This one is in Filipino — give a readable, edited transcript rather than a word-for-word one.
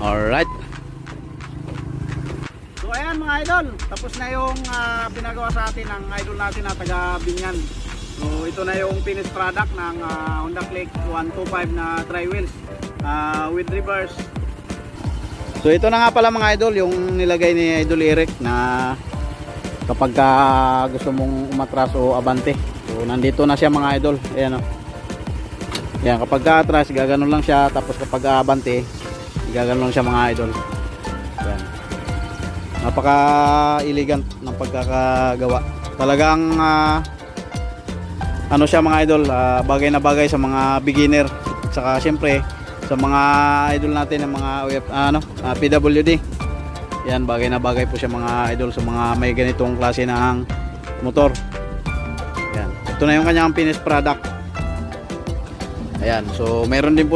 Alright. So ayan mga idol, tapos na yung pinagawa sa atin ng idol natin na taga Binyan. So ito na yung finished product ng Honda Click 125 na tri-wheels with reverse. So ito na nga pala mga idol yung nilagay ni Idol Eric na kapag gusto mong umatras o abante. So nandito na siya mga idol. Ayan o. Ayan, kapag atras gaganon lang siya, tapos kapag abante gaganon lang siya mga idol. Ayan. Napaka elegant ng pagkakagawa. Talagang ano siya mga idol, bagay na bagay sa mga beginner. At saka syempre sa mga idol natin ng mga PWD. Yan, bagay na bagay po siya mga idol sa mga may ganitong klase ng motor. Yan. Ito na yung kanyang finished product. Ayan, so meron din po